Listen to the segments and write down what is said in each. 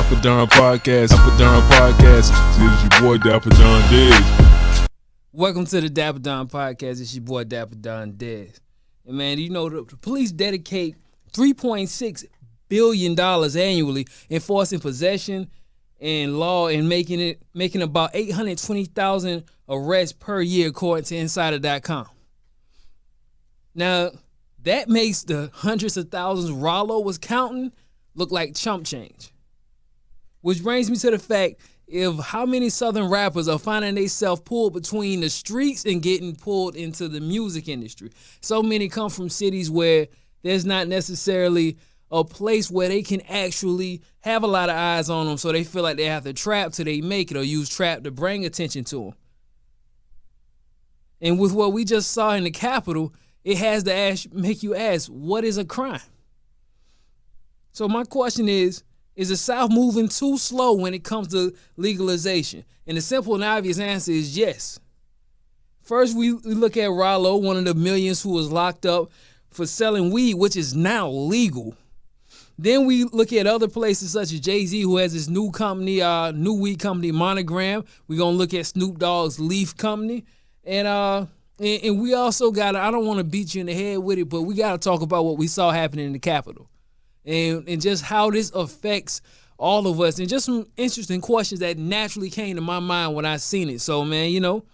Dapper Don Podcast. Dapper Don Podcast. This is your boy Dapper Don Dez. Welcome to the Dapper Don Podcast. It's your boy Dapper Don Dez. And man, you know the police dedicate $3.6 billion annually enforcing possession and law and making about 820,000 arrests per year according to Insider.com. Now, that makes the hundreds of thousands Rallo was counting look like chump change. Which brings me to the fact of how many Southern rappers are finding themselves pulled between the streets and getting pulled into the music industry. So many come from cities where there's not necessarily a place where they can actually have a lot of eyes on them, so they feel like they have to trap till they make it or use trap to bring attention to them. And with what we just saw in the Capitol, it has to make you ask, what is a crime? So my question is the South moving too slow when it comes to legalization? And the simple and obvious answer is yes. First, we look at Ralo, one of the millions who was locked up for selling weed, which is now legal. Then we look at other places such as Jay-Z, who has his new weed company, Monogram. We're going to look at Snoop Dogg's Leaf company. And we also got to, I don't want to beat you in the head with it, but we got to talk about what we saw happening in the Capitol. And just how this affects all of us. And just some interesting questions that naturally came to my mind when I seen it. So, man, you know,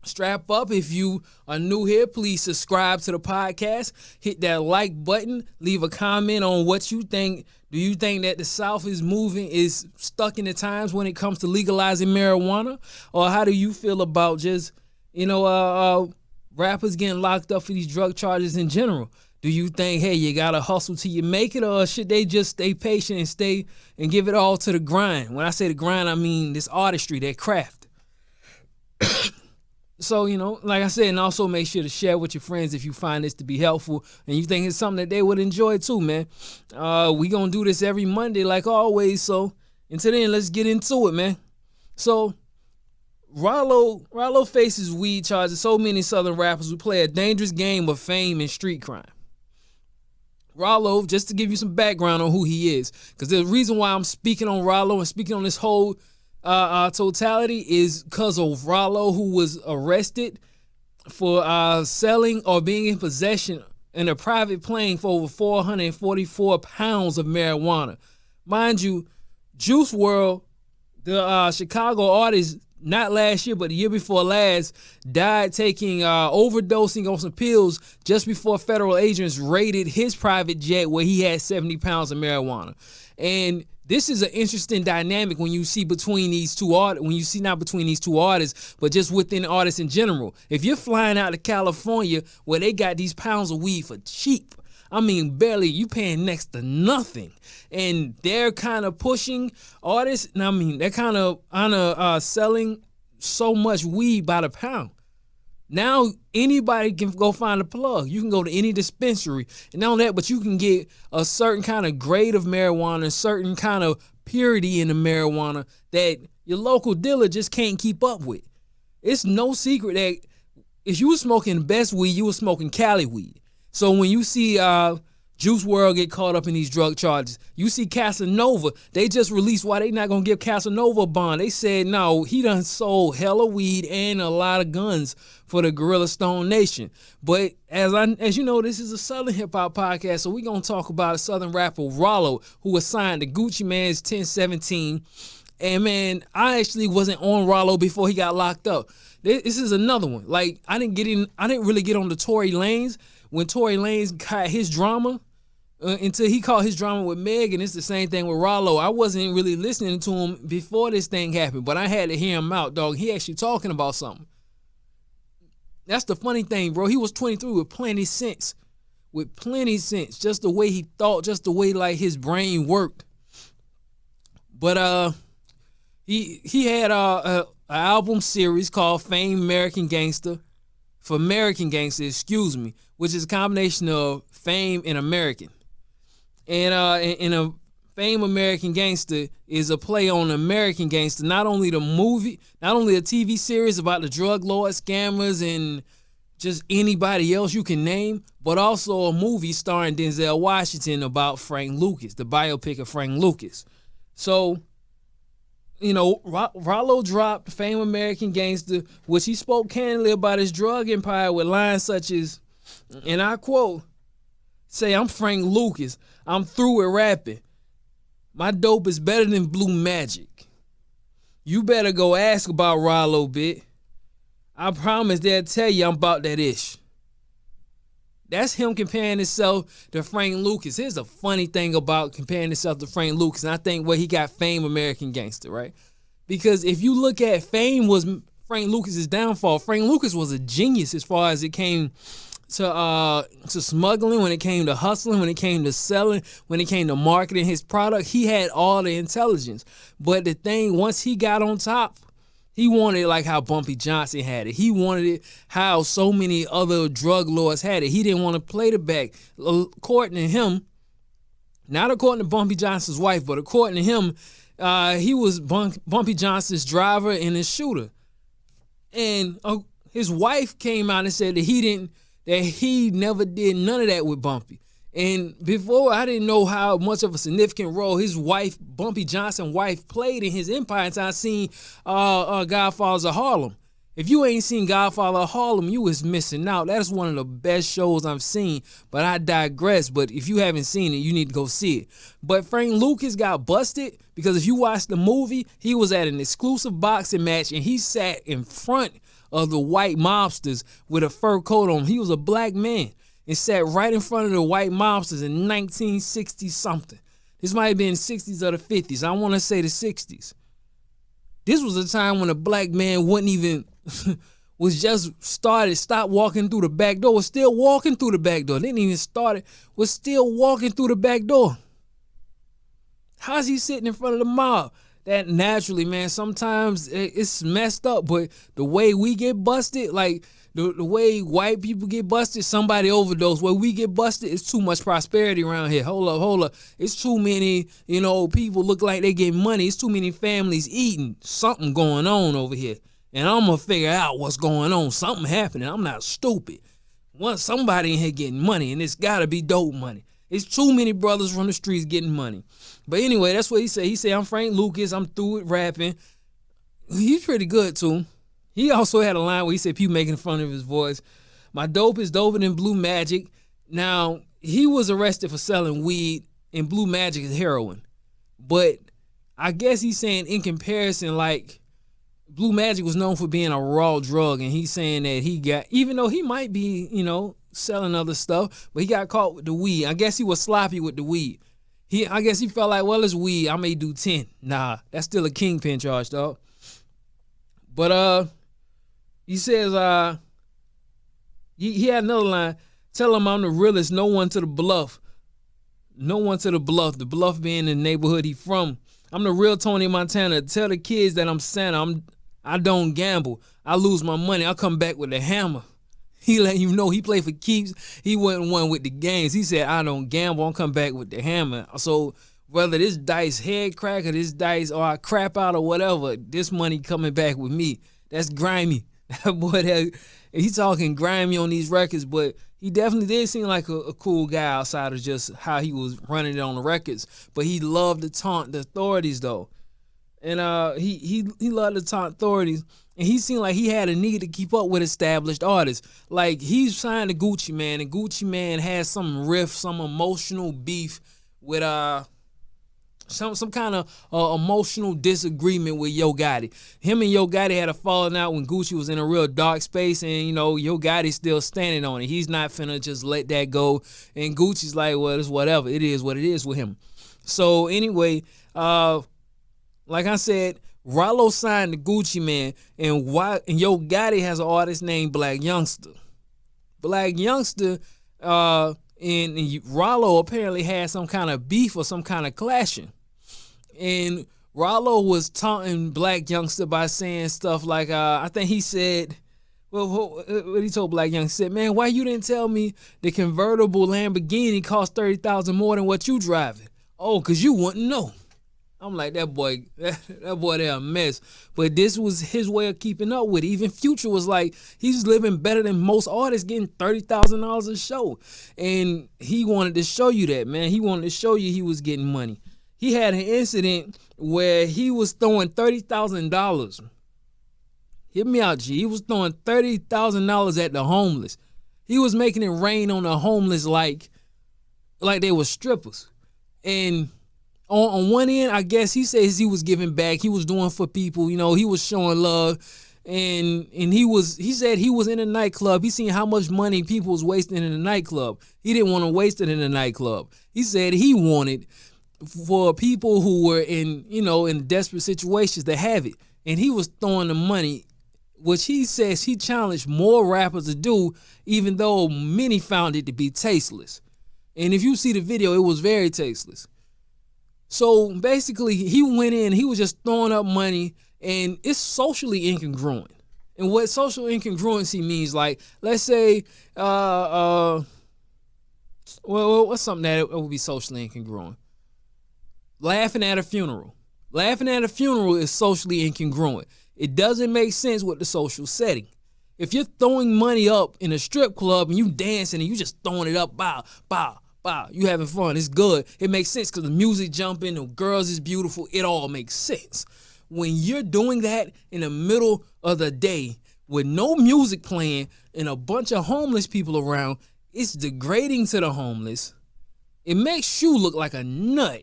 strap up. If you are new here, please subscribe to the podcast. Hit that like button. Leave a comment on what you think. Do you think that the South is stuck in the times when it comes to legalizing marijuana? Or how do you feel about just, rappers getting locked up for these drug charges in general? Do you think, hey, you got to hustle till you make it, or should they just stay patient and stay and give it all to the grind? When I say the grind, I mean this artistry, that craft. So, like I said, and also make sure to share with your friends if you find this to be helpful and you think it's something that they would enjoy too, man. We going to do this every Monday like always. So until then, let's get into it, man. So Rallo faces weed charges. So many Southern rappers who play a dangerous game of fame and street crime. Rallo, just to give you some background on who he is, because the reason why I'm speaking on Rallo and speaking on this whole totality is because of Rallo, who was arrested for selling or being in possession in a private plane for over 444 pounds of marijuana. Mind you, Juice WRLD, the Chicago artist, not last year, but the year before last, died taking overdosing on some pills just before federal agents raided his private jet where he had 70 pounds of marijuana. And this is an interesting dynamic when you see between these two artists, not between these two artists, but just within artists in general. If you're flying out to California where they got these pounds of weed for cheap, I mean, barely, you paying next to nothing. And they're kind of pushing artists, and I mean, they're kind of selling so much weed by the pound. Now, anybody can go find a plug. You can go to any dispensary. And not only that, but you can get a certain kind of grade of marijuana, a certain kind of purity in the marijuana that your local dealer just can't keep up with. It's no secret that if you were smoking the best weed, you were smoking Cali weed. So when you see Juice WRLD get caught up in these drug charges, you see Casanova, they just released why they not going to give Casanova a bond. They said, no, he done sold hella weed and a lot of guns for the Gorilla Stone Nation. But as you know, this is a Southern hip-hop podcast, so we're going to talk about a Southern rapper, Rallo, who was signed to Gucci Mane's 1017. And, man, I actually wasn't on Rallo before he got locked up. This is another one. Like, I didn't really get on the Tory Lanez. When Tory Lanez had his drama, until he caught his drama with Meg, and it's the same thing with Rallo. I wasn't really listening to him before this thing happened, but I had to hear him out, dog. He actually talking about something. That's the funny thing, bro. He was 23 with plenty sense. Just the way he thought, just the way like his brain worked. But he had an album series called Fame American Gangster, which is a combination of Fame and American. And in a Fame American Gangster is a play on American Gangster, not only the movie, not only a TV series about the drug lords, scammers, and just anybody else you can name, but also a movie starring Denzel Washington about Frank Lucas, the biopic of Frank Lucas. So, Rallo dropped Fame American Gangster, which he spoke candidly about his drug empire with lines such as, and I quote, say, I'm Frank Lucas. I'm through with rapping. My dope is better than Blue Magic. You better go ask about Rallo, bit. I promise they'll tell you I'm about that ish. That's him comparing himself to Frank Lucas. Here's the funny thing about comparing himself to Frank Lucas, and I think where he got Fame American Gangster, right? Because if you look at Fame was Frank Lucas's downfall. Frank Lucas was a genius as far as it came to smuggling, when it came to hustling, when it came to selling, when it came to marketing his product. He had all the intelligence. But the thing, once he got on top, he wanted it like how Bumpy Johnson had it. He wanted it how so many other drug lords had it. He didn't want to play the back. According to him, not according to Bumpy Johnson's wife, but according to him, he was Bumpy Johnson's driver and his shooter. And his wife came out and said that he never did none of that with Bumpy. And before, I didn't know how much of a significant role his wife, Bumpy Johnson's wife, played in his empire until I seen Godfathers of Harlem. If you ain't seen Godfather of Harlem, you was missing out. That is one of the best shows I've seen, but I digress. But if you haven't seen it, you need to go see it. But Frank Lucas got busted because if you watch the movie, he was at an exclusive boxing match and he sat in front of the white mobsters with a fur coat on. He was a black man and sat right in front of the white mobsters in 1960-something. This might have been the 60s or the 50s. I want to say the 60s. This was a time when a black man wouldn't even, stopped walking through the back door, was still walking through the back door. Didn't even start it, was still walking through the back door. How's he sitting in front of the mob? That naturally, man, sometimes it's messed up, but the way we get busted, like the way white people get busted, somebody overdosed. Where we get busted, it's too much prosperity around here. Hold up. It's too many, people look like they get money. It's too many families eating. Something going on over here. And I'm going to figure out what's going on. Something happening. I'm not stupid. Somebody in here getting money, and it's got to be dope money. It's too many brothers from the streets getting money. But anyway, that's what he said. He said, I'm Frank Lucas. I'm through with rapping. He's pretty good, too. He also had a line where he said people making fun of his voice. My dope is doper than Blue Magic. Now, he was arrested for selling weed, and Blue Magic is heroin. But I guess he's saying in comparison, like, Blue Magic was known for being a raw drug, and he's saying that he got, even though he might be, selling other stuff, but he got caught with the weed. I guess he was sloppy with the weed. I guess he felt like, well, it's weed. I may do 10. Nah, that's still a kingpin charge, dog. But he says he had another line. Tell him I'm the realest. No one to the bluff. No one to the bluff. The bluff being the neighborhood he from. I'm the real Tony Montana. Tell the kids that I'm Santa. I don't gamble. I lose my money. I'll come back with a hammer. He let you know he played for keeps. He wasn't one with the games. He said, I don't gamble. I'll come back with the hammer. So whether this dice head crack or this dice or I crap out or whatever, this money coming back with me. That's grimy. That boy, he's talking grimy on these records, but he definitely did seem like a cool guy outside of just how he was running it on the records. But he loved to taunt the authorities, though. And he loved to taunt authorities. And he seemed like he had a need to keep up with established artists. Like, he's signed to Gucci Mane, and Gucci Mane has some riff, some emotional beef with some kind of emotional disagreement with Yo Gotti. Him and Yo Gotti had a falling out when Gucci was in a real dark space, and Yo Gotti's still standing on it. He's not finna just let that go. And Gucci's like, well, it's whatever. It is what it is with him. So anyway, like I said, Rallo signed to Gucci Mane, and Yo Gotti has an artist named Black Youngster. Black Youngster and Rallo apparently had some kind of beef or some kind of clashing. And Rallo was taunting Black Youngster by saying stuff like, I think he said, what he told Black Youngster, he said, man, why you didn't tell me the convertible Lamborghini cost $30,000 more than what you driving? Oh, because you wouldn't know. I'm like, that boy, they're a mess. But this was his way of keeping up with it. Even Future was like, he's living better than most artists, getting $30,000 a show. And he wanted to show you that, man. He wanted to show you he was getting money. he had an incident where he was throwing $30,000. Hear me out, G. He was throwing $30,000 at the homeless. He was making it rain on the homeless like they were strippers. And on one end, I guess he says he was giving back. He was doing for people. You know, he was showing love. And he said he was in a nightclub. He seen how much money people was wasting in a nightclub. He didn't want to waste it in a nightclub. He said he wanted for people who were in desperate situations to have it. And he was throwing the money, which he says he challenged more rappers to do, even though many found it to be tasteless. And if you see the video, it was very tasteless. So basically, he went in, he was just throwing up money, and it's socially incongruent. And what social incongruency means, like, let's say, what's something that would be socially incongruent? Laughing at a funeral. Laughing at a funeral is socially incongruent. It doesn't make sense with the social setting. If you're throwing money up in a strip club and you dancing and you just throwing it up, bow, bow, bow, you having fun, it's good. It makes sense because the music jumping, the girls is beautiful. It all makes sense. When you're doing that in the middle of the day with no music playing and a bunch of homeless people around, it's degrading to the homeless. It makes you look like a nut.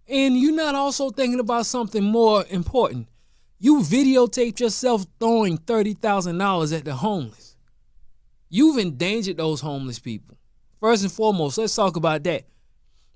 And you're not also thinking about something more important. You videotaped yourself throwing $30,000 at the homeless. You've endangered those homeless people. First and foremost, let's talk about that.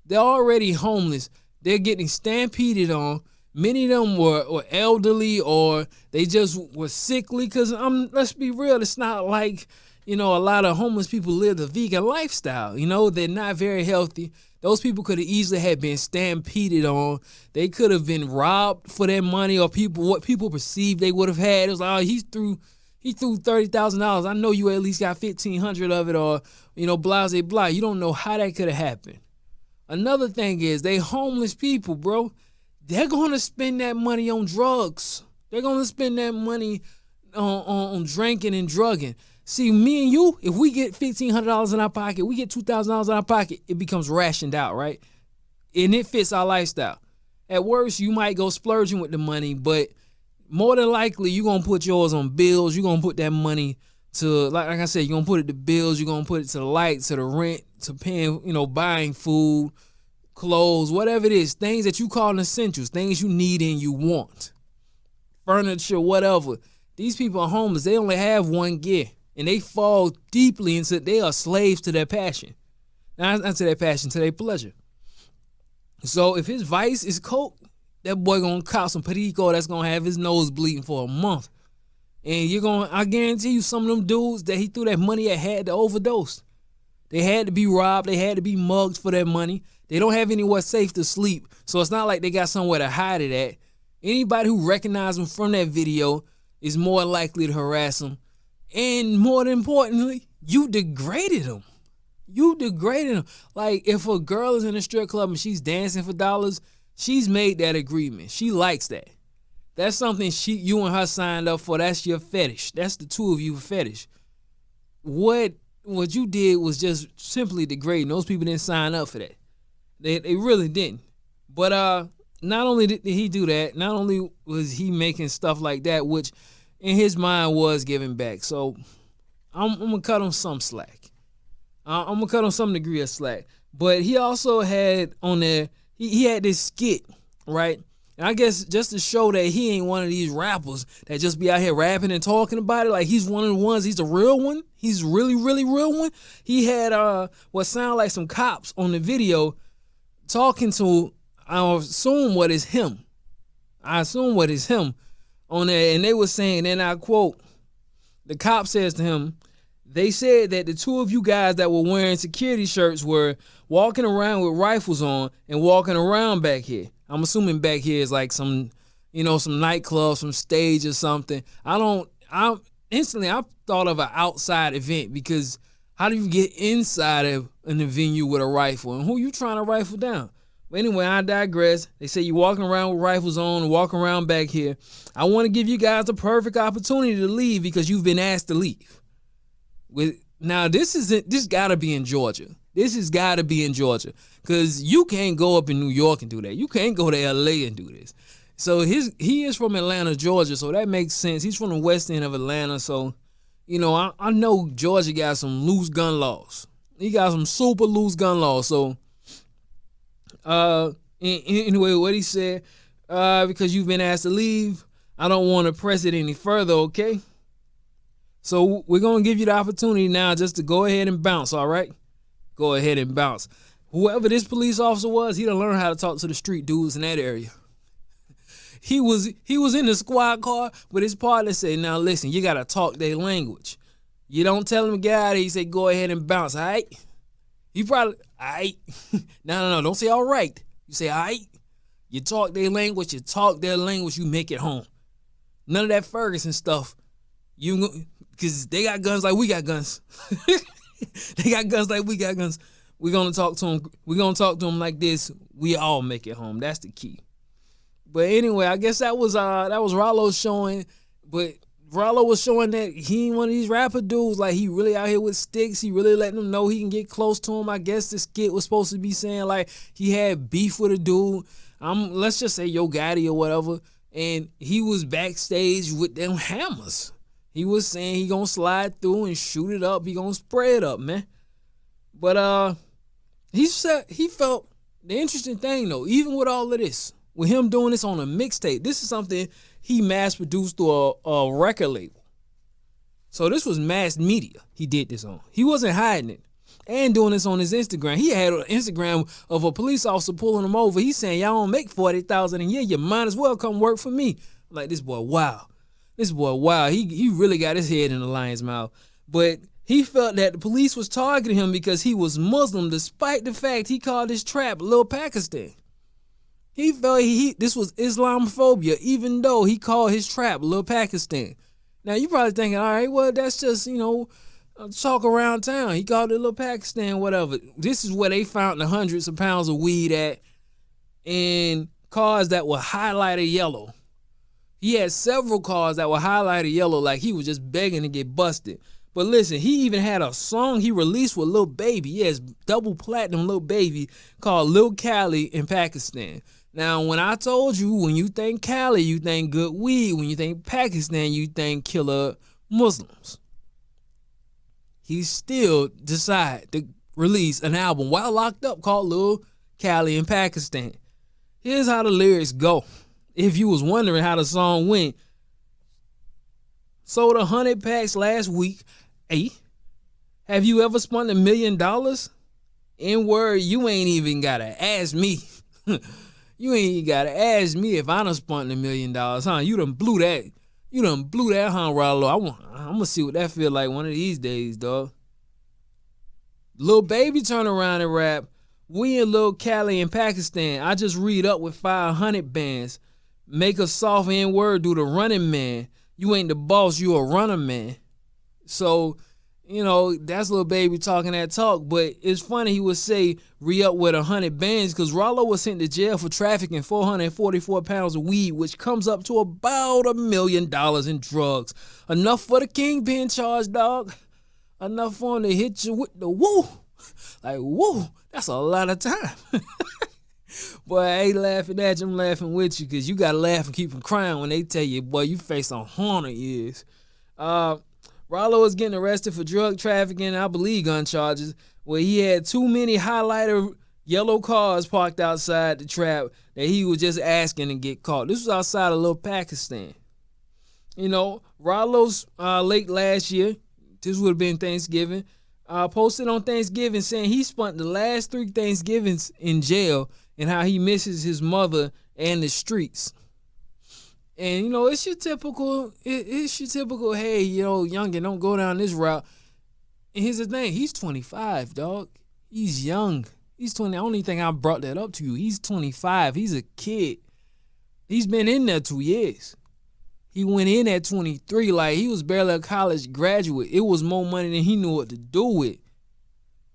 They're already homeless. They're getting stampeded on. Many of them were elderly or they just were sickly because let's be real, it's not like, a lot of homeless people live the vegan lifestyle. They're not very healthy. Those people could have easily had been stampeded on. They could have been robbed for their money or what people perceived they would have had. It was like, oh, he threw $30,000. I know you at least got 1,500 of it or, blah, blah, blah. You don't know how that could have happened. Another thing is they homeless people, bro. They're going to spend that money on drugs. They're going to spend that money on drinking and drugging. See, me and you, if we get $1,500 in our pocket, we get $2,000 in our pocket, it becomes rationed out, right? And it fits our lifestyle. At worst, you might go splurging with the money, but more than likely, you're going to put yours on bills. You're going to put that money to, like I said, you're going to put it to bills. You're going to put it to the light, to the rent, to paying, buying food, clothes, whatever it is, things that you call essentials, things you need and you want, furniture, whatever. These people are homeless. They only have one gear, and they fall deeply into, they are slaves to their passion. Not to their passion, to their pleasure. So if his vice is coke, that boy gonna cop some perico that's gonna have his nose bleeding for a month. And I guarantee you some of them dudes that he threw that money at had to overdose. They had to be robbed. They had to be mugged for their money. They don't have anywhere safe to sleep. So it's not like they got somewhere to hide it at. Anybody who recognized them from that video is more likely to harass them. And more importantly, you degraded them. You degraded them. Like, if a girl is in a strip club and she's dancing for dollars, she's made that agreement. She likes that. That's something you and her signed up for. That's your fetish. That's the two of you fetish. What you did was just simply degrading. Those people didn't sign up for that. They really didn't. But not only did he do that, not only was he making stuff like that, which in his mind was giving back. So I'm going to cut him some slack. I'm going to cut him some degree of slack. But he also had on there, he had this skit, right? And I guess just to show that he ain't one of these rappers that just be out here rapping and talking about it. Like, he's one of the ones, he's a real one. He's really, really real one. He had what sounded like some cops on the video talking to, I assume what is him on there. And they were saying, and I quote, the cop says to him, they said that the two of you guys that were wearing security shirts were walking around with rifles on and walking around back here. I'm assuming back here is like some nightclub, some stage or something. I instantly thought of an outside event, because how do you get inside of in the venue with a rifle? And who you trying to rifle down? But anyway, I digress. They say you walking around with rifles on and walking around back here. I want to give you guys the perfect opportunity to leave because you've been asked to leave. Now, this gotta be in Georgia. This has got to be in Georgia, because you can't go up in New York and do that. You can't go to L.A. and do this. So he is from Atlanta, Georgia, so that makes sense. He's from the west end of Atlanta, so, you know, I know Georgia got some loose gun laws. He got some super loose gun laws. So, anyway, what he said, because you've been asked to leave, I don't want to press it any further, okay? So we're going to give you the opportunity now just to go ahead and bounce, all right? Go ahead and bounce. Whoever this police officer was, he done learned how to talk to the street dudes in that area. He was in the squad car with his partner, said, now listen, you got to talk their language. You don't tell him to get out of here. You say, go ahead and bounce, all right? He probably, all right. No, don't say all right. You say, all right. You talk their language, you make it home. None of that Ferguson stuff. Because they got guns like we got guns. They got guns like we got guns. We're going to talk to them. We're going to talk to them like this. We all make it home. That's the key. But anyway, I guess that was Rallo showing. But Rallo was showing that he ain't one of these rapper dudes. Like, he really out here with sticks. He really letting them know he can get close to him. I guess the skit was supposed to be saying, like, he had beef with a dude. Let's just say Yo Gotti or whatever. And he was backstage with them hammers. He was saying he gonna slide through and shoot it up. He gonna spray it up, man. But he said he felt the interesting thing though, even with all of this, with him doing this on a mixtape, this is something he mass produced through a record label. So this was mass media he did this on. He wasn't hiding it. And doing this on his Instagram. He had an Instagram of a police officer pulling him over. He's saying, y'all don't make $40,000 a year. You might as well come work for me. I'm like, this boy, wow. He really got his head in the lion's mouth. But he felt that the police was targeting him because he was Muslim, despite the fact he called his trap Little Pakistan. He felt this was Islamophobia, even though he called his trap Little Pakistan. Now, you probably thinking, all right, well, that's just, talk around town. He called it Little Pakistan, whatever. This is where they found the hundreds of pounds of weed at in cars that were highlighted yellow. He had several cars that were highlighted yellow, like he was just begging to get busted. But listen, he even had a song he released with Lil Baby. He has double platinum Lil Baby called Lil Cali in Pakistan. Now, when I told you, when you think Cali, you think good weed. When you think Pakistan, you think killer Muslims. He still decided to release an album while locked up called Lil Cali in Pakistan. Here's how the lyrics go. If you was wondering how the song went. Sold 100 packs last week. Hey, have you ever spent $1 million? In word, you ain't even gotta ask me. You ain't even gotta ask me if I done spent $1 million, huh? You done blew that. Huh, Rallo? I'm gonna see what that feel like one of these days, dog. Lil Baby turn around and rap. We in Lil Cali in Pakistan. I just read up with 500 bands. Make a soft N-word, do the running man. You ain't the boss, you a runner man. So, that's Lil Baby talking that talk. But it's funny he would say re-up with 100 bands because Rollo was sent to jail for trafficking 444 pounds of weed, which comes up to about $1 million in drugs. Enough for the kingpin charge, dog. Enough for him to hit you with the woo. Like, woo, that's a lot of time. Boy, I ain't laughing at you, I'm laughing with you because you got to laugh and keep from crying when they tell you, boy, you face 100 years. Rallo is getting arrested for drug trafficking, I believe gun charges, where he had too many highlighter yellow cars parked outside the trap that he was just asking to get caught. This was outside of Little Pakistan. Rallo's late last year, this would have been Thanksgiving, posted on Thanksgiving saying he spent the last 3 Thanksgivings in jail and how he misses his mother and the streets. And, it's your typical, hey, youngin', don't go down this route. And here's the thing, he's 25, dog. He's young. He's 20. I don't even think I brought that up to you. He's 25. He's a kid. He's been in there 2 years. He went in at 23, like he was barely a college graduate. It was more money than he knew what to do with.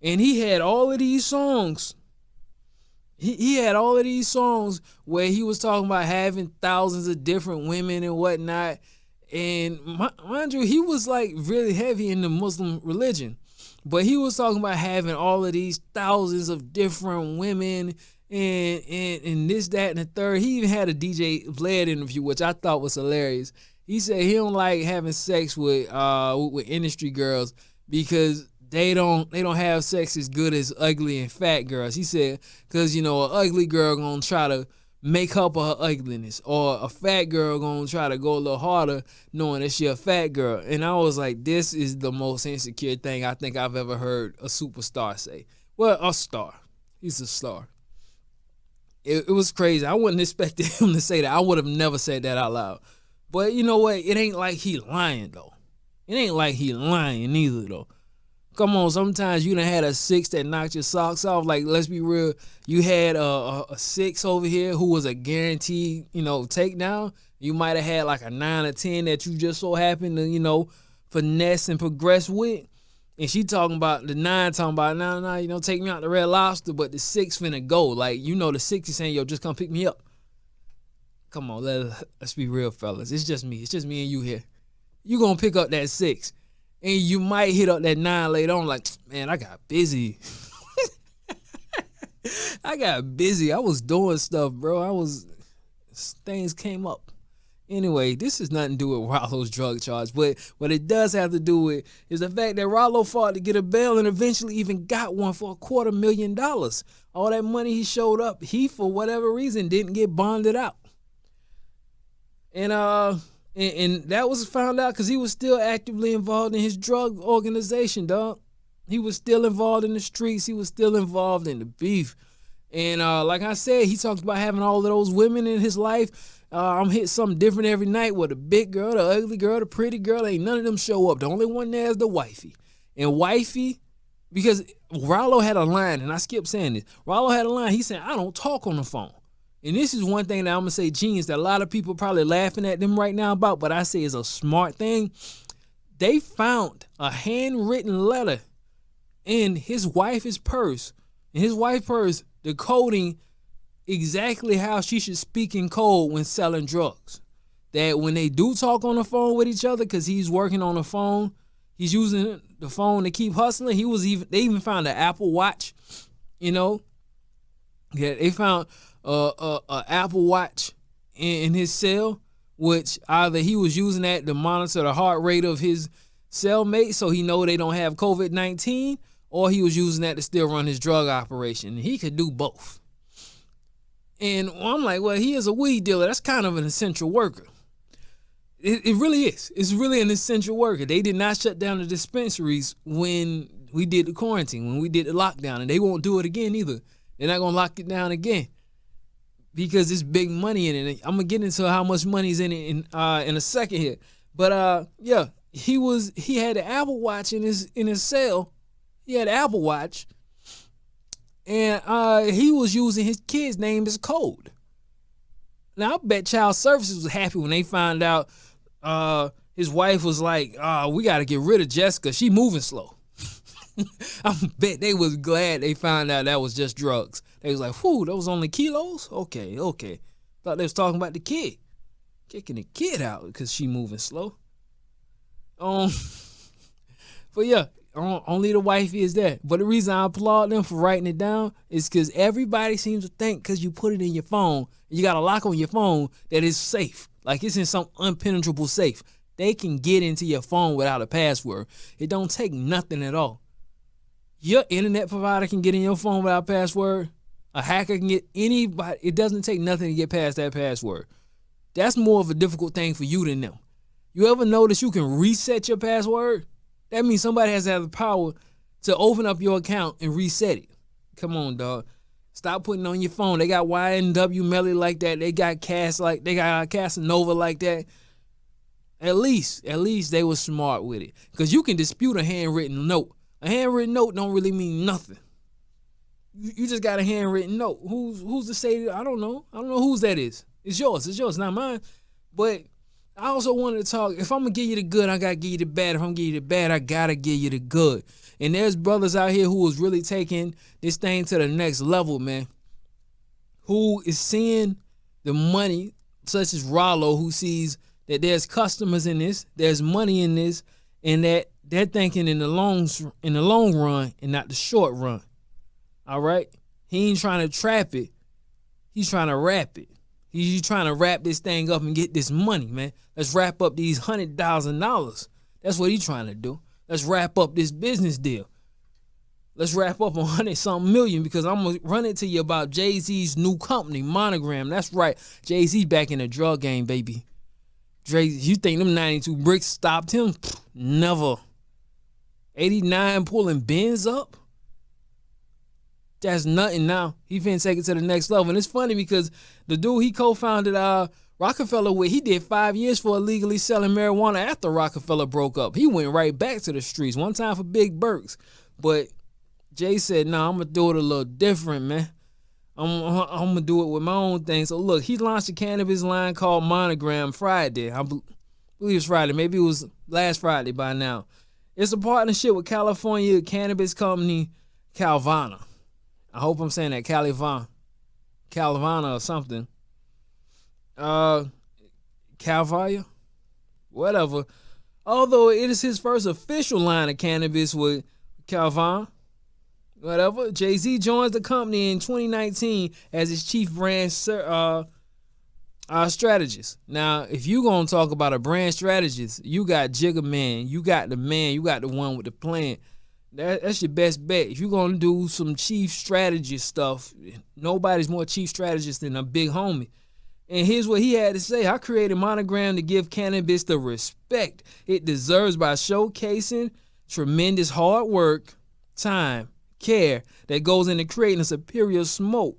And he had all of these songs. He had all of these songs where he was talking about having thousands of different women and whatnot. And mind you, he was like really heavy in the Muslim religion. But he was talking about having all of these thousands of different women and this, that, and the third. He even had a DJ Vlad interview, which I thought was hilarious. He said he don't like having sex with industry girls because they don't have sex as good as ugly and fat girls. He said because an ugly girl gonna try to make up for her ugliness, or a fat girl gonna try to go a little harder knowing that she a fat girl. And I was like, this is the most insecure thing I think I've ever heard a superstar say. Well, a star. He's a star. It was crazy. I wouldn't expect him to say that. I would have never said that out loud. But you know what? It ain't like he lying, though. It ain't like he lying either, though. Come on, sometimes you done had a 6 that knocked your socks off. Like, let's be real. You had a 6 over here who was a guaranteed, takedown. You might have had like a 9 or 10 that you just so happened to, finesse and progress with. And she talking about the 9, talking about, nah, take me out to Red Lobster, but the 6 finna go. Like, the 6 is saying, yo, just come pick me up. Come on, let's be real, fellas. It's just me. It's just me and you here. You gonna pick up that 6. And you might hit up that 9 later on like, man, I got busy. I got busy. I was doing stuff, bro. Things came up. Anyway, this has nothing to do with Rallo's drug charge, but what it does have to do with is the fact that Rallo fought to get a bail and eventually even got one for $250,000. All that money he showed up, he, for whatever reason, didn't get bonded out. And that was found out because he was still actively involved in his drug organization, dog. He was still involved in the streets. He was still involved in the beef. And like I said, he talked about having all of those women in his life. I'm hitting something different every night with the big girl, the ugly girl, the pretty girl. Ain't none of them show up. The only one there is the wifey. And wifey, because Rallo had a line, and I skipped saying this. Rallo had a line. He said, I don't talk on the phone. And this is one thing that I'm going to say, genius, that a lot of people probably laughing at them right now about, but I say is a smart thing. They found a handwritten letter in his wife's purse. In his wife's purse, decoding exactly how she should speak in code when selling drugs. That when they do talk on the phone with each other, because he's working on the phone, he's using the phone to keep hustling. They even found an Apple Watch, Yeah, they found a Apple Watch in his cell, which either he was using that to monitor the heart rate of his cellmate so he know they don't have COVID-19, or he was using that to still run his drug operation. And he could do both. And I'm like, well, he is a weed dealer. That's kind of an essential worker. It really is. It's really an essential worker. They did not shut down the dispensaries when we did the quarantine, when we did the lockdown, and they won't do it again either. They're not going to lock it down again because there's big money in it. I'm going to get into how much money is in it in a second here. But yeah, he had the Apple Watch in his cell. He had an Apple Watch. And he was using his kid's name as code. Now, I bet Child Services was happy when they found out his wife was like, we got to get rid of Jessica. She moving slow. I bet they was glad they found out that was just drugs. They was like, whew, that was only kilos? Okay. Thought they was talking about the kid. Kicking the kid out because she moving slow. But yeah. Only the wifey is there. But the reason I applaud them for writing it down is because everybody seems to think because you put it in your phone, you got a lock on your phone, that it's safe. Like it's in some impenetrable safe. They can get into your phone without a password. It don't take nothing at all. Your internet provider can get in your phone without a password. A hacker can get anybody. It doesn't take nothing to get past that password. That's more of a difficult thing for you than them. You ever notice you can reset your password? That means somebody has to have the power to open up your account and reset it. Come on, dog. Stop putting it on your phone. They got YNW Melly like that. They got Casanova like that. At least they were smart with it. Because you can dispute a handwritten note. A handwritten note don't really mean nothing. You just got a handwritten note. Who's to say? I don't know. I don't know whose that is. It's yours. It's yours, not mine. But I also wanted to talk, if I'm going to give you the good, I got to give you the bad. If I'm going to give you the bad, I got to give you the good. And there's brothers out here who is really taking this thing to the next level, man. Who is seeing the money, such as Rallo, who sees that there's customers in this, there's money in this, and that they're thinking in the long run and not the short run. All right? He ain't trying to trap it. He's trying to wrap it. He's trying to wrap this thing up and get this money, man. Let's wrap up these $100,000. That's what he's trying to do. Let's wrap up this business deal. Let's wrap up 100-something million, because I'm going to run it to you about Jay-Z's new company, Monogram. That's right. Jay-Z back in the drug game, baby. Dre, you think them 92 bricks stopped him? Never. 89 pulling Benz up? That's nothing now. He finna take it to the next level. And it's funny because the dude he co-founded Rockefeller with, he did 5 years for illegally selling marijuana after Rockefeller broke up. He went right back to the streets, one time for Big Burks. But Jay said, nah, I'm going to do it a little different, man. I'm going to do it with my own thing. So look, he launched a cannabis line called Monogram Friday. I believe it's Friday. Maybe it was last Friday by now. It's a partnership with California cannabis company Calvana. I hope I'm saying that, Calvana or something. Calvia? Whatever. Although it is his first official line of cannabis with Calvana. Whatever. Jay-Z joins the company in 2019 as its chief brand strategist. Now, if you going to talk about a brand strategist, you got Jigga Man, you got the one with the plan. That's your best bet. If you're going to do some chief strategist stuff, nobody's more chief strategist than a big homie. And here's what he had to say. I created Monogram to give cannabis the respect it deserves by showcasing tremendous hard work, time, care that goes into creating a superior smoke.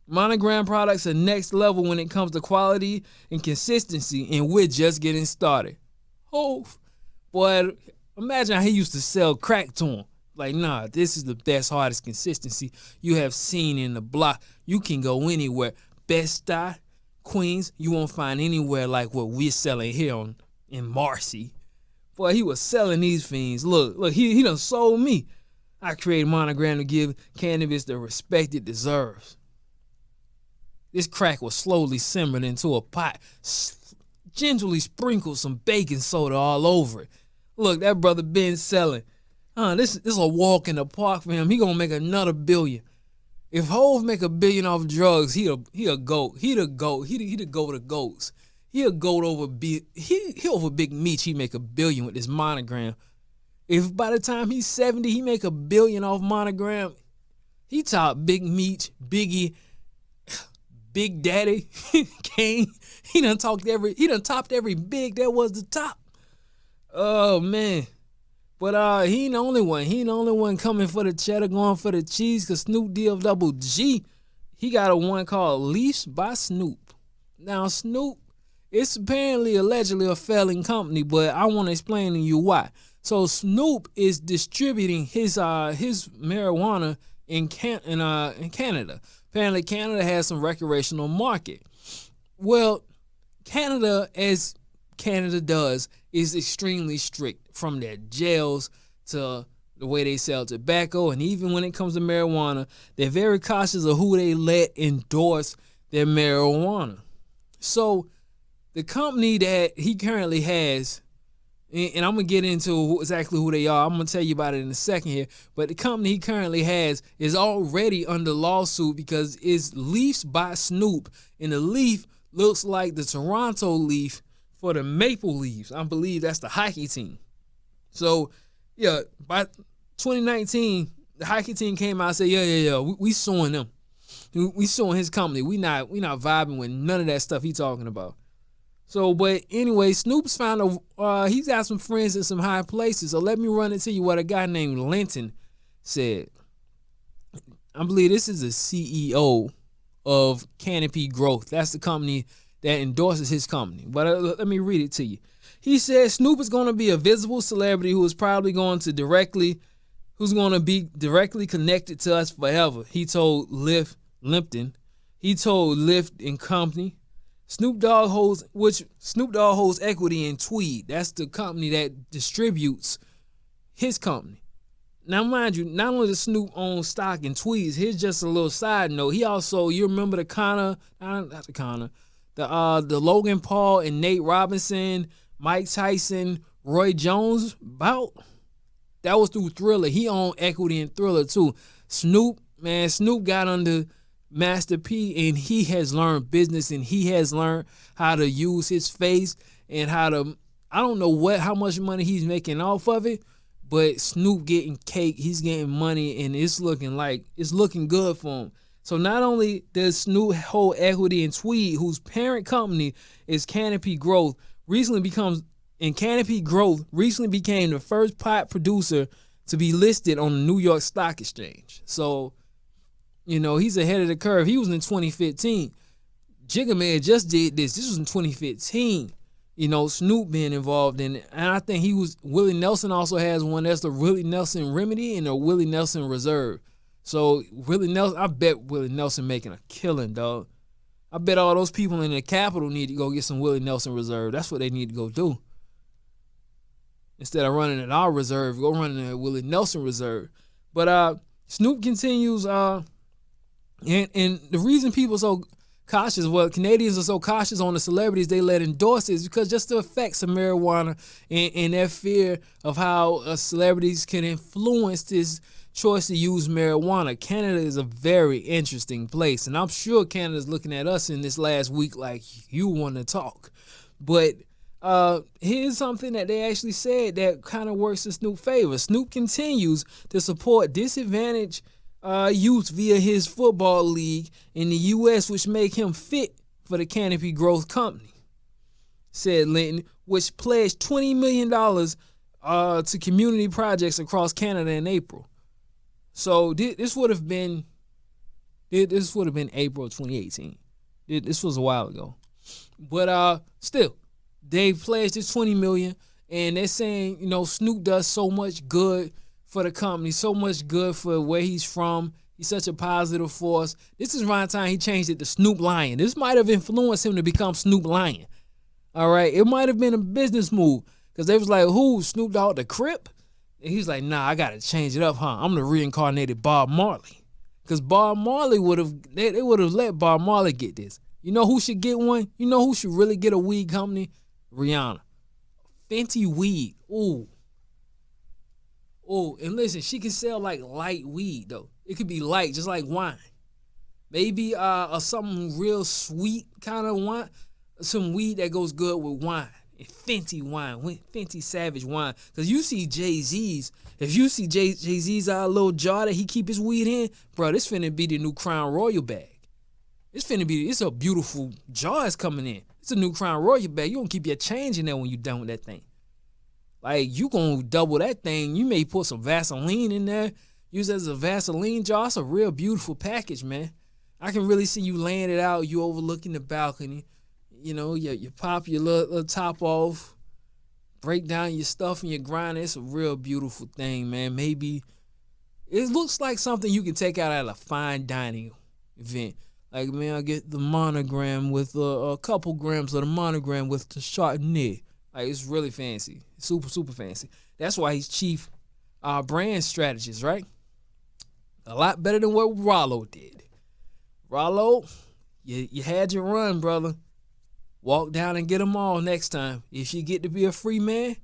Monogram products are next level when it comes to quality and consistency, and we're just getting started. Oh, boy, imagine how he used to sell crack to him. Like, nah, this is the best, hardest consistency you have seen in the block. You can go anywhere. Bed-Stuy, Queens, you won't find anywhere like what we're selling here in Marcy. Boy, he was selling these fiends. Look, he done sold me. I created Monogram to give cannabis the respect it deserves. This crack was slowly simmered into a pot, gently sprinkled some baking soda all over it. Look, that brother been selling. This is a walk in the park for him. He gonna make another billion. If Hov make $1 billion off drugs, he a goat. He the goat. He the goat of goats. He a goat over over Big Meech. He make $1 billion with this Monogram. If by the time he's 70, he make $1 billion off Monogram, he top Big Meech, Biggie, Big Daddy, Kane. He done topped every big that was the top. Oh man. But he ain't the only one. He ain't the only one coming for the cheddar, going for the cheese, cause Snoop Dogg, he got a one called Leafs by Snoop. Now Snoop, it's apparently allegedly a failing company, but I want to explain to you why. So Snoop is distributing his marijuana in Canada. Apparently Canada has some recreational market. Well, Canada, as Canada does, is extremely strict, from their jails to the way they sell tobacco, and even when it comes to marijuana, they're very cautious of who they let endorse their marijuana. So the company that he currently has, and I'm going to get into exactly who they are. I'm going to tell you about it in a second here. But the company he currently has is already under lawsuit because it's Leafs by Snoop. And the Leaf looks like the Toronto Leaf for the Maple Leafs. I believe that's the hockey team. So, yeah, by 2019, the hockey team came out and said, yeah, we suing them. We suing his company. We not vibing with none of that stuff he talking about. So, but anyway, Snoop's found he's got some friends in some high places. So let me run it to you what a guy named Linton said. I believe this is the CEO of Canopy Growth. That's the company that endorses his company. But let me read it to you. He said Snoop is going to be a visible celebrity who's probably going to be directly connected to us forever. He told Limpton. He told Lift and Company. Snoop Dogg holds equity in Tweed. That's the company that distributes his company. Now, mind you, not only does Snoop own stock in Tweeds, here's just a little side note. He also, you remember the Logan Paul and Nate Robinson, Mike Tyson, Roy Jones bout? That was through Thriller. He owned equity in Thriller too. Snoop got under Master P, and he has learned business, and he has learned how to use his face and how to, I don't know how much money he's making off of it, but Snoop getting cake, he's getting money, and it's looking good for him. So not only does Snoop hold equity in Tweed, whose parent company is Canopy Growth, recently became the first pot producer to be listed on the New York Stock Exchange. So, he's ahead of the curve. He was in 2015. Jigga Man just did this. This was in 2015. Snoop being involved in it. And I think Willie Nelson also has one. That's the Willie Nelson Remedy and the Willie Nelson Reserve. So I bet Willie Nelson making a killing, dog. I bet all those people in the Capitol need to go get some Willie Nelson Reserve. That's what they need to go do. Instead of running at our reserve, go running at Willie Nelson Reserve. But Snoop continues, and the reason people are so cautious, Canadians are so cautious on the celebrities they let endorse it is because just the effects of marijuana and their fear of how celebrities can influence this choice to use marijuana. Canada is a very interesting place, and I'm sure Canada's looking at us in this last week like, you want to talk. But here's something that they actually said that kind of works in Snoop's favor. Snoop continues to support disadvantaged youth via his football league in the U.S., which make him fit for the Canopy Growth Company, said Linton, which pledged $20 million to community projects across Canada in April. So this would have been April 2018. This was a while ago, but still, they pledged this $20 million, and they're saying Snoop does so much good for the company, so much good for where he's from. He's such a positive force. This is around the time he changed it to Snoop Lion. This might have influenced him to become Snoop Lion. All right, it might have been a business move because they was like, "Who, Snoop Dogg the Crip?" And he's like, "Nah, I gotta change it up, huh? I'm the reincarnated Bob Marley." Because Bob Marley they would have let Bob Marley get this. You know who should get one? You know who should really get a weed company? Rihanna. Fenty weed. Ooh, and listen, she can sell like light weed though. It could be light, just like wine. Maybe something real sweet kind of wine. Some weed that goes good with wine. And Fenty wine, Fenty Savage wine. Because you see Jay-Z's, if you see Jay-Z's little jar that he keep his weed in, bro, this finna be the new Crown Royal bag. It's a beautiful jar that's coming in. It's a new Crown Royal bag. You gonna keep your change in there when you done with that thing. Like, you gonna double that thing. You may put some Vaseline in there. Use it as a Vaseline jar. It's a real beautiful package, man. I can really see you laying it out. You overlooking the balcony. You pop your little top off, break down your stuff and your grinder. It's a real beautiful thing, man. Maybe it looks like something you can take out at a fine dining event. Like, man, I get the monogram with a couple grams of the monogram with the Chardonnay. Like, it's really fancy. Super, super fancy. That's why he's chief brand strategist, right? A lot better than what Rallo did. Rallo, you had your run, brother. Walk down and get them all next time. If you get to be a free man,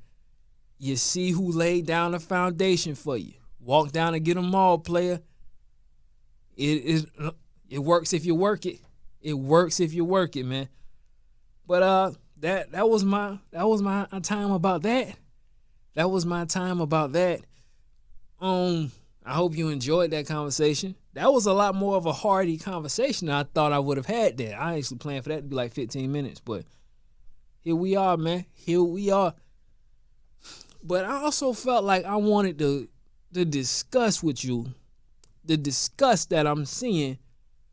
you see who laid down the foundation for you. Walk down and get them all, player. It works if you work it. It works if you work it, man. But that was my time about that. That was my time about that. I hope you enjoyed that conversation. That was a lot more of a hearty conversation than I thought I would have had that. I actually planned for that to be like 15 minutes, but here we are, man. Here we are. But I also felt like I wanted to discuss with you the disgust that I'm seeing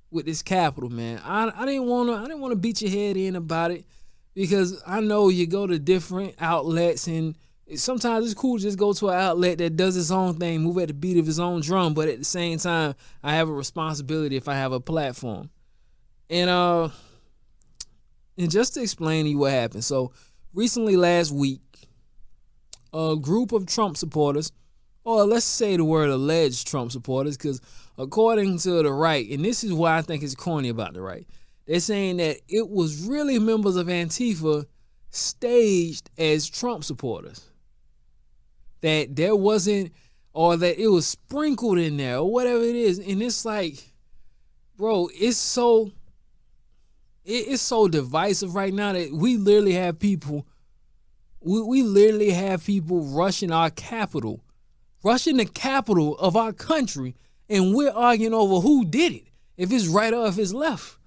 with this Capitol, man. I didn't want to beat your head in about it because I know you go to different outlets and sometimes it's cool to just go to an outlet that does its own thing, move at the beat of its own drum, but at the same time, I have a responsibility if I have a platform. And just to explain to you what happened. So recently last week, a group of Trump supporters, or let's say the word alleged Trump supporters, because according to the right, and this is why I think it's corny about the right, they're saying that it was really members of Antifa staged as Trump supporters. that there wasn't, or that it was sprinkled in there, or whatever it is. And it's like, bro, it's so divisive right now that we literally have people, we literally have people rushing our capital, rushing the capital of our country, and we're arguing over who did it, if it's right or if it's left.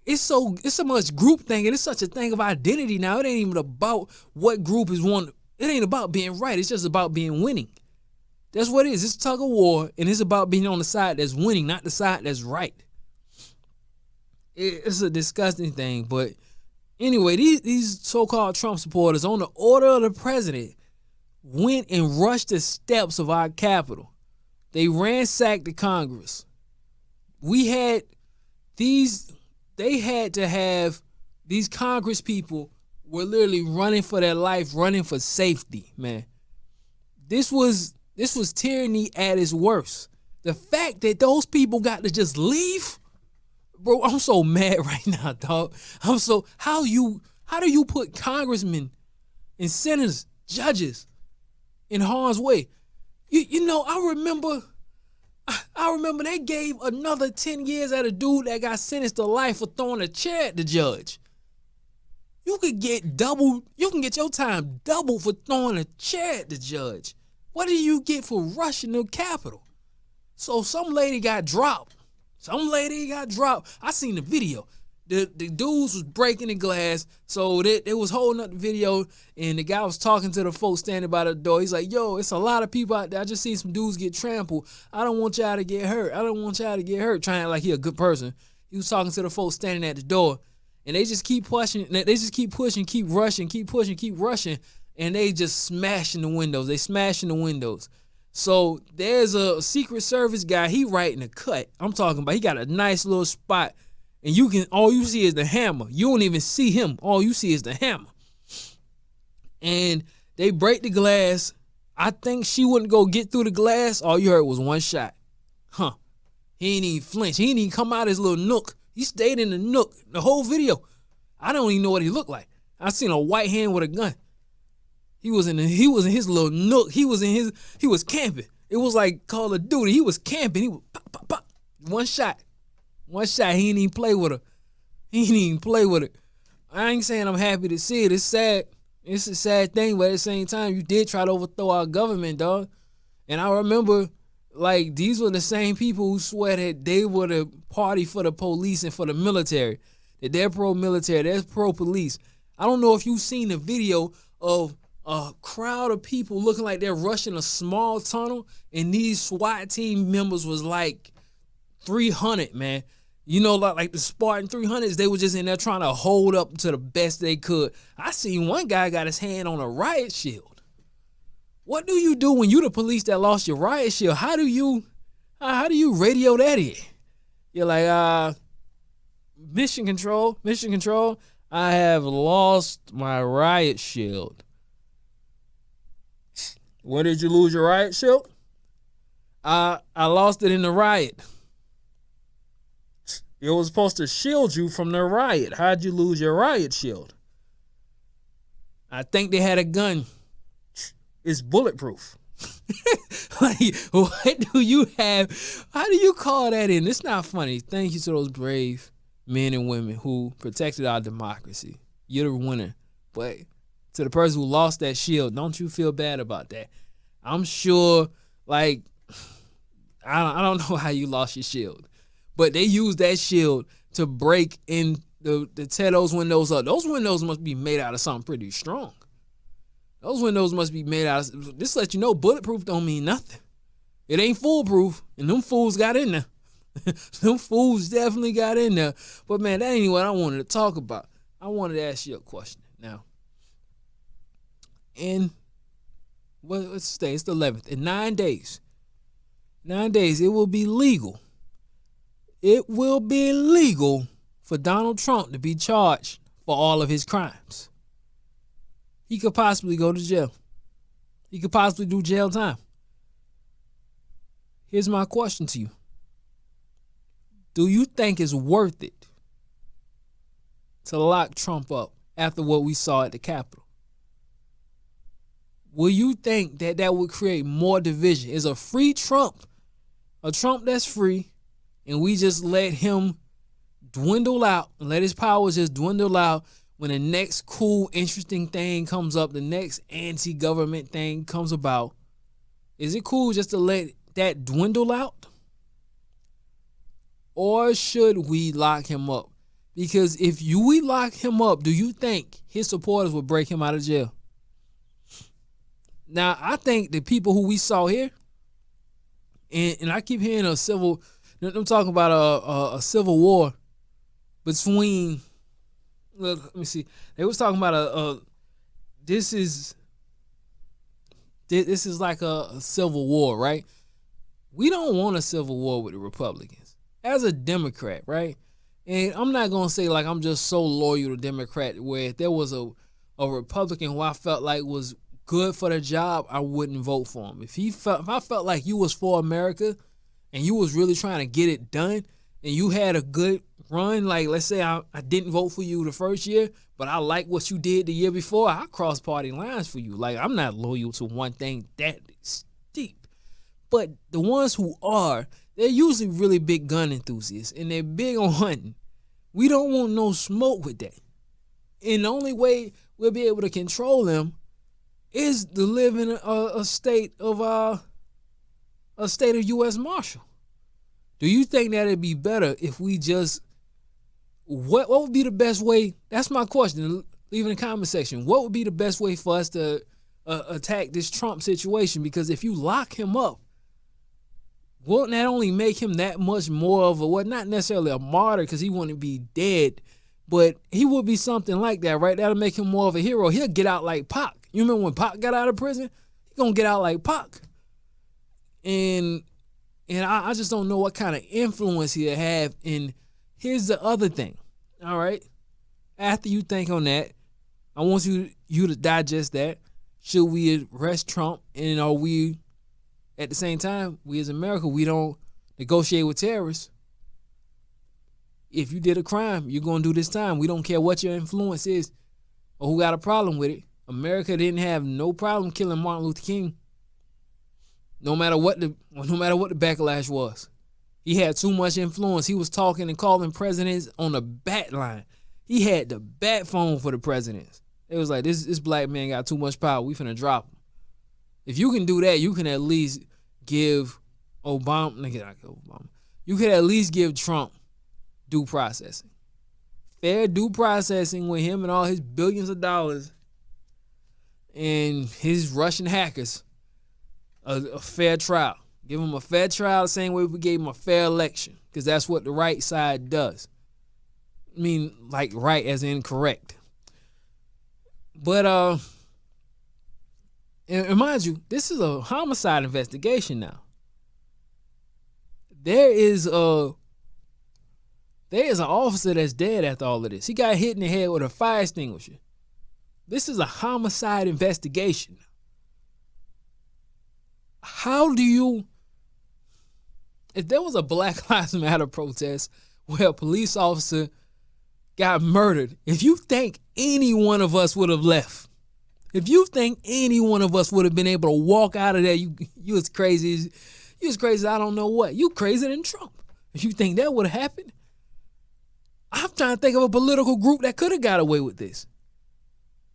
It's so much group thing, and it's such a thing of identity now. It ain't even about what group is one. It ain't about being right. It's just about being winning. That's what it is. It's tug of war, and it's about being on the side that's winning, not the side that's right. It's a disgusting thing. But anyway, these so-called Trump supporters, on the order of the president, went and rushed the steps of our Capitol. They ransacked the Congress. They had to have, these Congress people were literally running for their life, running for safety, man. This was tyranny at its worst. The fact that those people got to just leave, bro, I'm so mad right now, dog. How do you put congressmen and senators, judges in harm's way? You know, I remember they gave another 10 years at a dude that got sentenced to life for throwing a chair at the judge. You can get your time doubled for throwing a chair at the judge. What do you get for rushing the Capitol? So some lady got dropped. I seen the video. The dudes was breaking the glass, so they was holding up the video, and the guy was talking to the folks standing by the door. He's like, yo, it's a lot of people out there. I just seen some dudes get trampled. I don't want y'all to get hurt. Trying to act like he a good person. He was talking to the folks standing at the door, and they just keep pushing. They just keep pushing, keep rushing, keep pushing, keep rushing, and they just smashing the windows. They smashing the windows. So there's a Secret Service guy. He right in the cut. I'm talking about. He got a nice little spot. And all you see is the hammer. You don't even see him. All you see is the hammer. And they break the glass. I think she wouldn't go get through the glass. All you heard was one shot. He ain't even flinch. He ain't even come out of his little nook. He stayed in the nook the whole video. I don't even know what he looked like. I seen a white hand with a gun. He was in his little nook. He was camping. It was like Call of Duty. He was camping. He was pop, pop, pop. One shot. He didn't even play with her. I ain't saying I'm happy to see it. It's sad. It's a sad thing, but at the same time, you did try to overthrow our government, dog. And I remember, like, these were the same people who swear that they were the party for the police and for the military. That they're pro-military, they're pro-police. I don't know if you've seen the video of a crowd of people looking like they're rushing a small tunnel, and these SWAT team members was like 300, man. You know, like the Spartan 300s, they were just in there trying to hold up to the best they could. I seen one guy got his hand on a riot shield. What do you do when you the police that lost your riot shield? How do you radio that in? You're like, mission control, I have lost my riot shield. Where did you lose your riot shield? I lost it in the riot. It was supposed to shield you from the riot. How'd you lose your riot shield? I think they had a gun. It's bulletproof. Like, what do you have? How do you call that in? It's not funny. Thank you to those brave men and women who protected our democracy. You're the winner. But to the person who lost that shield, don't you feel bad about that? I'm sure, like, I don't know how you lost your shield. But they used that shield to break in to tear those windows up. Those windows must be made out of something pretty strong. Those windows must be made out of, this let you know bulletproof don't mean nothing. It ain't foolproof, and them fools got in there. Them fools definitely got in there. But man, that ain't what I wanted to talk about. I wanted to ask you a question. Now, let's say it's the 11th. In 9 days, it will be legal. It will be legal for Donald Trump to be charged for all of his crimes. He could possibly go to jail. He could possibly do jail time. Here's my question to you. Do you think it's worth it to lock Trump up after what we saw at the Capitol? will you think that would create more division? Is a free Trump, a Trump that's free, and we just let him dwindle out and let his powers just dwindle out when the next cool, interesting thing comes up, the next anti-government thing comes about? Is it cool just to let that dwindle out? Or should we lock him up? Because if we lock him up, do you think his supporters will break him out of jail? Now, I think the people who we saw here, and I keep hearing I'm talking about a civil war between, let me see, they was talking about this is like a civil war, right? We don't want a civil war with the Republicans. As a Democrat, right? And I'm not going to say like I'm just so loyal to Democrat where if there was a Republican who I felt like was good for the job, I wouldn't vote for him. If I felt like you was for America and you was really trying to get it done and you had a good run, like let's say I didn't vote for you the first year, but I like what you did the year before, I cross party lines for you. Like I'm not loyal to one thing that steep. But the ones who are, they're usually really big gun enthusiasts, and they're big on hunting. We don't want no smoke with that. And the only way we'll be able to control them is to live in a state of U.S. Marshal. Do you think that it'd be better if we just, what would be the best way? That's my question. Leave in the comment section. What would be the best way for us to attack this Trump situation? Because if you lock him up, won't that only make him that much more of not necessarily a martyr because he wouldn't be dead, but he would be something like that, right? That'll make him more of a hero. He'll get out like Pac. You remember when Pac got out of prison? He's going to get out like Pac. And I just don't know what kind of influence he'll have. And here's the other thing, all right? After you think on that, I want you to digest that. Should we arrest Trump? And are we, at the same time, we as America, we don't negotiate with terrorists. If you did a crime, you're going to do this time. We don't care what your influence is or who got a problem with it. America didn't have no problem killing Martin Luther King. No matter what the backlash was. He had too much influence. He was talking and calling presidents on the bat line. He had the bat phone for the presidents. It was like, this black man got too much power. We finna drop him. If you can do that, you can at least give Obama. You could at least give Trump due processing. Fair due processing with him and all his billions of dollars and his Russian hackers. A fair trial. Give him a fair trial the same way we gave him a fair election, because that's what the right side does. I mean, like right as in correct. But and mind you, this is a homicide investigation now. There is an officer that's dead after all of this. He got hit in the head with a fire extinguisher. This is a homicide investigation. How do you, if there was a Black Lives Matter protest where a police officer got murdered, if you think any one of us would have left, if you think any one of us would have been able to walk out of there, you as crazy as I don't know what. You crazier than Trump. If you think that would have happened, I'm trying to think of a political group that could have got away with this.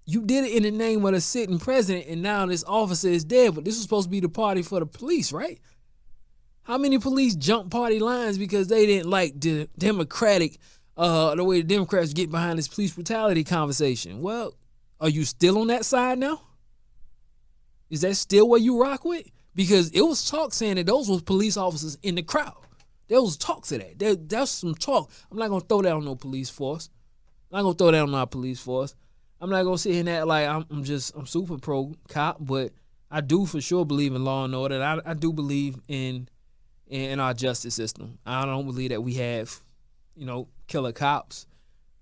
You did it in the name of the sitting president, and now this officer is dead, but this was supposed to be the party for the police, right? How many police jump party lines because they didn't like the Democratic, the way the Democrats get behind this police brutality conversation? Well, are you still on that side now? Is that still what you rock with? Because it was talk saying that those was police officers in the crowd. There was talks of that. There's some talk. I'm not going to throw that on no police force. I'm not going to throw that on our police force. I'm not going to sit here and act like I'm super pro cop, but I do for sure believe in law and order. I do believe in our justice system. I don't believe that we have, killer cops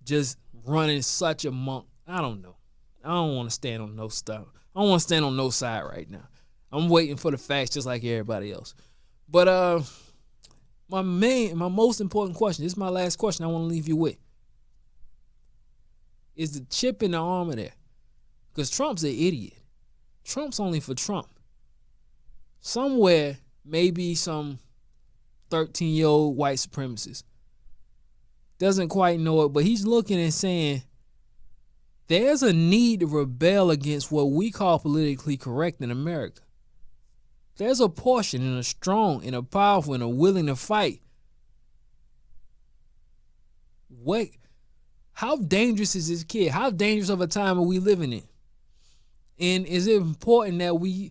just running such amok. I don't know. I don't want to stand on no stuff. I don't want to stand on no side right now. I'm waiting for the facts just like everybody else. But my most important question, this is my last question I want to leave you with. Is the chip in the armor there? Because Trump's an idiot. Trump's only for Trump. Somewhere, maybe some 13-year-old white supremacist doesn't quite know it, but he's looking and saying, there's a need to rebel against what we call politically correct in America. There's a portion and a strong and a powerful and a willing to fight. How dangerous is this kid? How dangerous of a time are we living in? And is it important that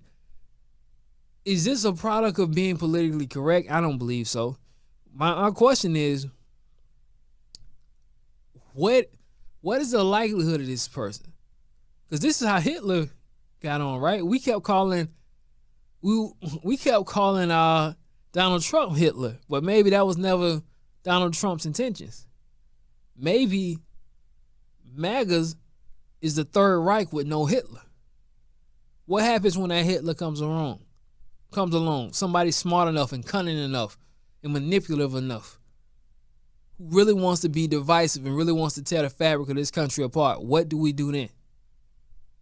is this a product of being politically correct? I don't believe so. My question is, what is the likelihood of this person? Because this is how Hitler got on, right? We kept calling Donald Trump Hitler, but maybe that was never Donald Trump's intentions. Maybe MAGA's is the Third Reich with no Hitler. What happens when that Hitler comes along? Somebody smart enough and cunning enough and manipulative enough, who really wants to be divisive and really wants to tear the fabric of this country apart. What do we do then?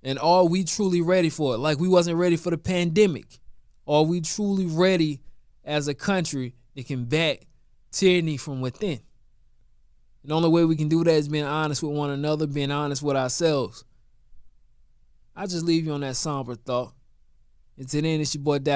And are we truly ready for it? Like we wasn't ready for the pandemic. Are we truly ready as a country to combat tyranny from within? The only way we can do that is being honest with one another, being honest with ourselves. I just leave you on that somber thought. Until then, it's your boy Dapper.